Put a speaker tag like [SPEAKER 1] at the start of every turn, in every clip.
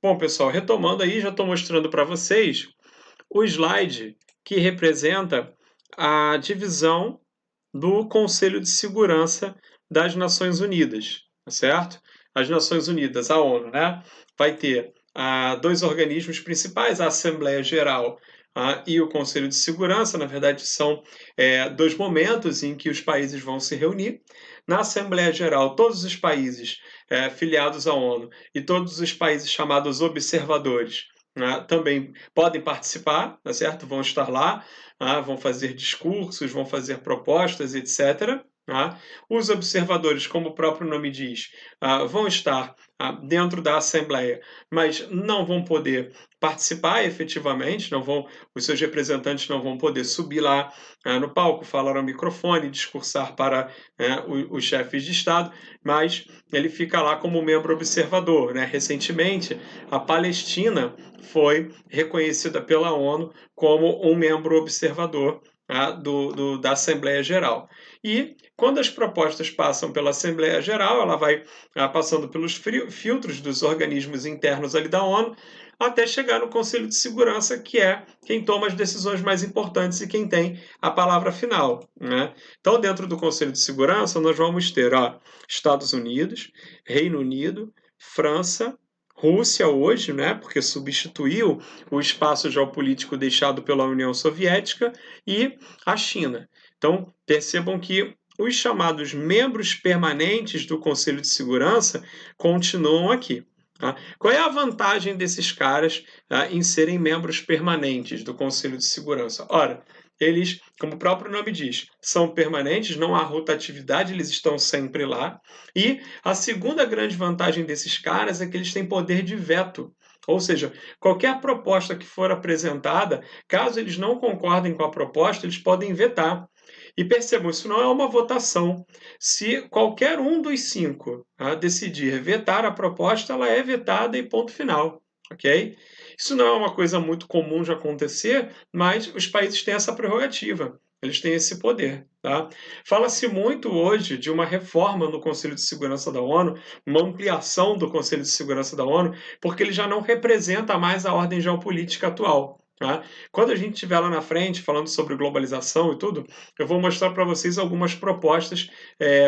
[SPEAKER 1] Bom, pessoal, retomando aí, já estou mostrando para vocês o slide que representa a divisão do Conselho de Segurança das Nações Unidas, tá certo? As Nações Unidas, a ONU, né? Vai ter dois organismos principais, a Assembleia Geral e o Conselho de Segurança. Na verdade, são dois momentos em que os países vão se reunir. Na Assembleia Geral, todos os países filiados à ONU e todos os países chamados observadores também podem participar, tá certo? Vão estar lá, vão fazer discursos, vão fazer propostas, etc. Os observadores, como o próprio nome diz, vão estar dentro da Assembleia, mas não vão poder participar efetivamente, os seus representantes não vão poder subir lá no palco, falar ao microfone, discursar para os chefes de Estado, mas ele fica lá como membro observador. Recentemente, a Palestina foi reconhecida pela ONU como um membro observador da Assembleia Geral. E quando as propostas passam pela Assembleia Geral, ela vai passando pelos filtros dos organismos internos ali da ONU, até chegar no Conselho de Segurança, que é quem toma as decisões mais importantes e quem tem a palavra final. Então, dentro do Conselho de Segurança, nós vamos ter Estados Unidos, Reino Unido, França, Rússia hoje, porque substituiu o espaço geopolítico deixado pela União Soviética, e a China. Então, percebam que os chamados membros permanentes do Conselho de Segurança continuam aqui. Qual é a vantagem desses caras em serem membros permanentes do Conselho de Segurança? Ora, eles, como o próprio nome diz, são permanentes, não há rotatividade, eles estão sempre lá. E a segunda grande vantagem desses caras é que eles têm poder de veto. Ou seja, qualquer proposta que for apresentada, caso eles não concordem com a proposta, eles podem vetar. E percebam, isso não é uma votação. Se qualquer um dos cinco decidir vetar a proposta, ela é vetada e ponto final. Ok? Isso não é uma coisa muito comum de acontecer, mas os países têm essa prerrogativa. Eles têm esse poder. Fala-se muito hoje de uma reforma no Conselho de Segurança da ONU, uma ampliação do Conselho de Segurança da ONU, porque ele já não representa mais a ordem geopolítica atual. Quando a gente estiver lá na frente falando sobre globalização e tudo, eu vou mostrar para vocês algumas propostas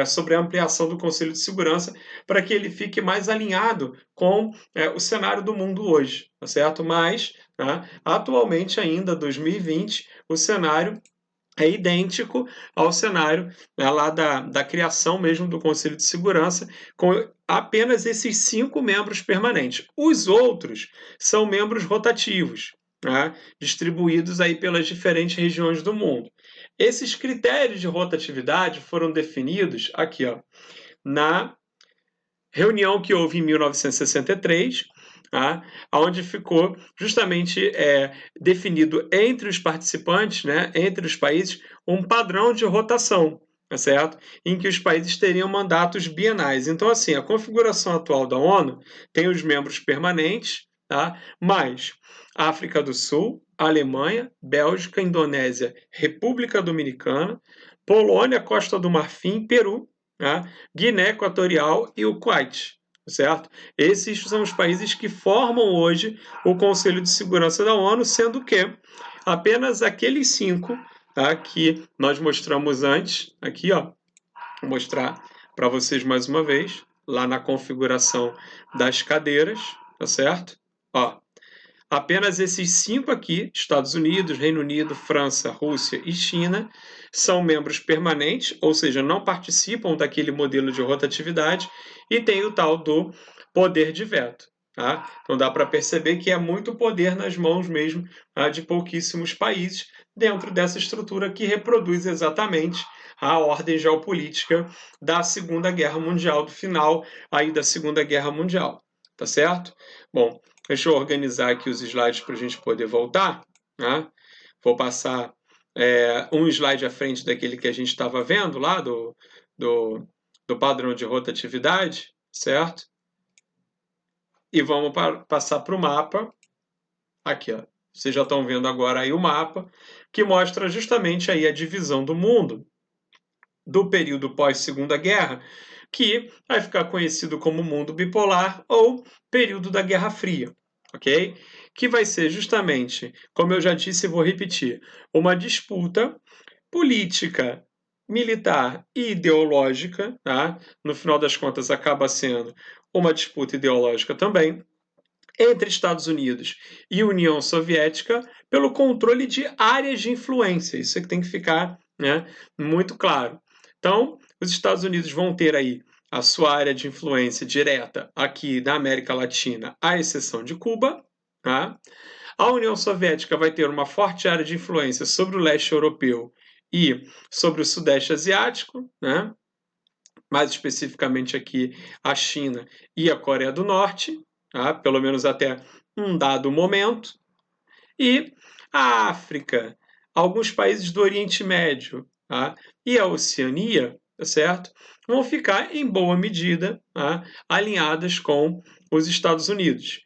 [SPEAKER 1] sobre a ampliação do Conselho de Segurança para que ele fique mais alinhado com o cenário do mundo hoje, tá certo? Mas, atualmente ainda, 2020, o cenário é idêntico ao cenário lá da criação mesmo do Conselho de Segurança, com apenas esses 5 membros permanentes. Os outros são membros rotativos, distribuídos aí pelas diferentes regiões do mundo. Esses critérios de rotatividade foram definidos aqui, na reunião que houve em 1963, onde ficou justamente definido entre os participantes, entre os países, um padrão de rotação, tá certo? Em que os países teriam mandatos bienais. Então, assim, a configuração atual da ONU tem os membros permanentes, mais África do Sul, Alemanha, Bélgica, Indonésia, República Dominicana, Polônia, Costa do Marfim, Peru, Guiné Equatorial e o Kuwait, certo? Esses são os países que formam hoje o Conselho de Segurança da ONU, sendo que apenas aqueles 5 que nós mostramos antes, aqui, vou mostrar para vocês mais uma vez, lá na configuração das cadeiras, tá certo? Apenas esses 5 aqui, Estados Unidos, Reino Unido, França, Rússia e China, são membros permanentes, ou seja, não participam daquele modelo de rotatividade e tem o tal do poder de veto. Então dá para perceber que é muito poder nas mãos mesmo de pouquíssimos países dentro dessa estrutura que reproduz exatamente a ordem geopolítica da Segunda Guerra Mundial, do final aí da Segunda Guerra Mundial. Tá certo? Bom, deixa eu organizar aqui os slides para a gente poder voltar. Vou passar um slide à frente daquele que a gente estava vendo lá, do padrão de rotatividade, certo? E vamos passar para o mapa. Aqui, vocês já estão vendo agora aí o mapa, que mostra justamente aí a divisão do mundo do período pós-Segunda Guerra, que vai ficar conhecido como mundo bipolar ou período da Guerra Fria. ok? Que vai ser justamente, como eu já disse e vou repetir, uma disputa política, militar e ideológica, tá? No final das contas acaba sendo uma disputa ideológica também, entre Estados Unidos e União Soviética pelo controle de áreas de influência. Isso é que tem que ficar, né, muito claro. Então, os Estados Unidos vão ter aí a sua área de influência direta aqui na América Latina, à exceção de Cuba. Tá? A União Soviética vai ter uma forte área de influência sobre o leste europeu e sobre o sudeste asiático, né? Mais especificamente aqui a China e a Coreia do Norte, tá? Pelo menos até um dado momento. E a África, alguns países do Oriente Médio, tá? E a Oceania, tá certo? Vão ficar, em boa medida, tá? Alinhadas com os Estados Unidos.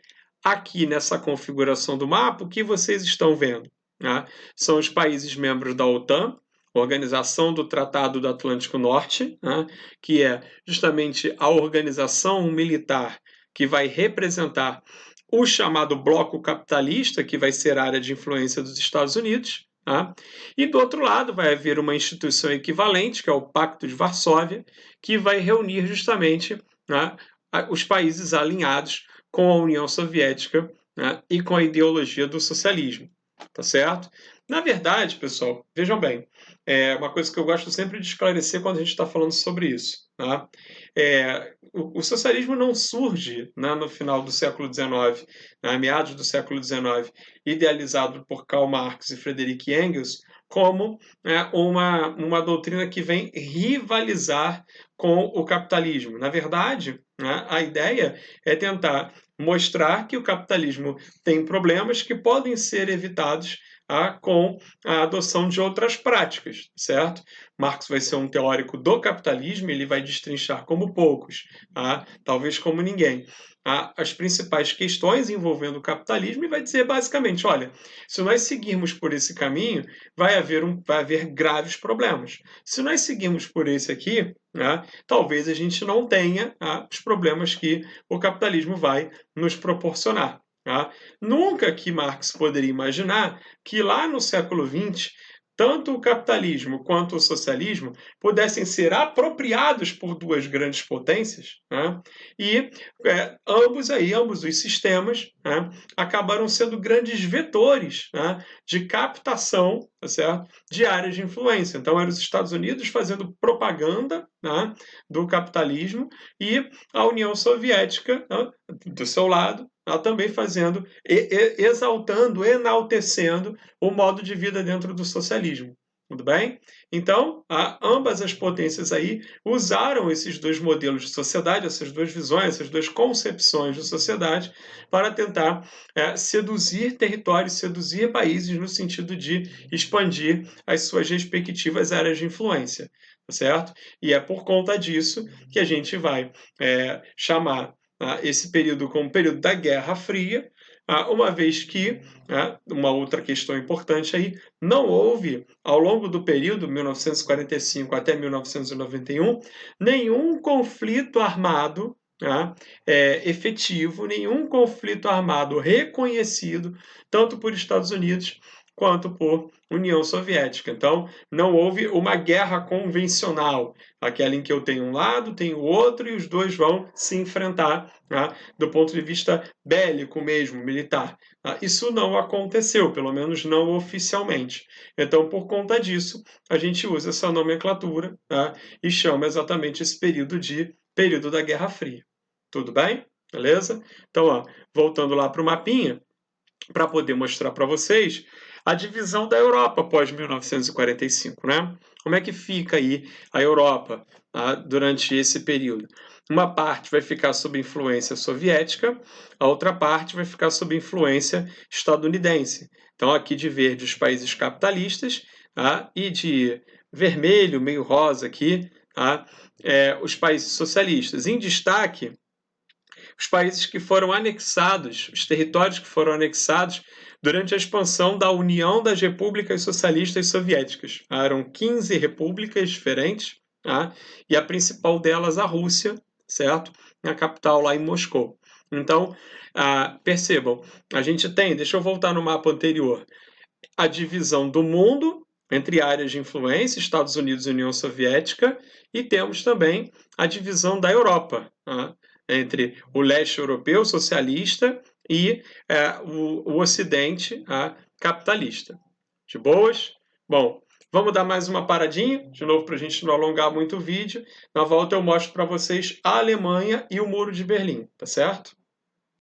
[SPEAKER 1] Aqui nessa configuração do mapa, o que vocês estão vendo? Tá? São os países membros da OTAN, Organização do Tratado do Atlântico Norte, né, que é justamente a organização militar que vai representar o chamado bloco capitalista, que vai ser a área de influência dos Estados Unidos. Tá? E do outro lado vai haver uma instituição equivalente, que é o Pacto de Varsóvia, que vai reunir justamente, né, os países alinhados com a União Soviética, né, e com a ideologia do socialismo. Tá certo? Na verdade, pessoal, vejam bem, é uma coisa que eu gosto sempre de esclarecer quando a gente está falando sobre isso. Tá? O socialismo não surge, né, no final do século XIX, né, meados do século XIX, idealizado por Karl Marx e Friedrich Engels, como uma doutrina que vem rivalizar com o capitalismo. Na verdade, né, a ideia é tentar mostrar que o capitalismo tem problemas que podem ser evitados com a adoção de outras práticas, certo? Marx vai ser um teórico do capitalismo, ele vai destrinchar como poucos, talvez como ninguém, as principais questões envolvendo o capitalismo e vai dizer basicamente, olha, se nós seguirmos por esse caminho, vai haver graves problemas. Se nós seguirmos por esse aqui, talvez a gente não tenha os problemas que o capitalismo vai nos proporcionar. Nunca que Marx poderia imaginar que lá no século XX, tanto o capitalismo quanto o socialismo pudessem ser apropriados por duas grandes potências, e ambos os sistemas acabaram sendo grandes vetores de captação, tá certo? De áreas de influência. Então, eram os Estados Unidos fazendo propaganda do capitalismo e a União Soviética, do seu lado, também fazendo, exaltando, enaltecendo o modo de vida dentro do socialismo. Tudo bem? Então, ambas as potências aí usaram esses dois modelos de sociedade, essas duas visões, essas duas concepções de sociedade, para tentar seduzir territórios, seduzir países no sentido de expandir as suas respectivas áreas de influência. Tá certo? E é por conta disso que a gente vai chamar esse período como período da Guerra Fria, uma vez que, uma outra questão importante aí, não houve, ao longo do período 1945 até 1991, nenhum conflito armado efetivo, nenhum conflito armado reconhecido, tanto por Estados Unidos quanto por União Soviética. Então, não houve uma guerra convencional, aquela em que eu tenho um lado, tenho outro, e os dois vão se enfrentar do ponto de vista bélico mesmo, militar. Isso não aconteceu, pelo menos não oficialmente. Então, por conta disso, a gente usa essa nomenclatura e chama exatamente esse período de período da Guerra Fria. Tudo bem? Beleza? Então, voltando lá para o mapinha, para poder mostrar para vocês a divisão da Europa após 1945, né? Como é que fica aí a Europa durante esse período? Uma parte vai ficar sob influência soviética, a outra parte vai ficar sob influência estadunidense. Então, aqui de verde os países capitalistas, e de vermelho, meio rosa aqui, os países socialistas. Em destaque, os países que foram anexados, os territórios que foram anexados durante a expansão da União das Repúblicas Socialistas Soviéticas. Eram 15 repúblicas diferentes, e a principal delas, a Rússia, certo? A capital lá em Moscou. Então, percebam, a gente tem, deixa eu voltar no mapa anterior, a divisão do mundo entre áreas de influência, Estados Unidos e União Soviética, e temos também a divisão da Europa, entre o leste europeu socialista e o ocidente capitalista. De boas? Bom, vamos dar mais uma paradinha, de novo, para a gente não alongar muito o vídeo. Na volta eu mostro para vocês a Alemanha e o Muro de Berlim, tá certo?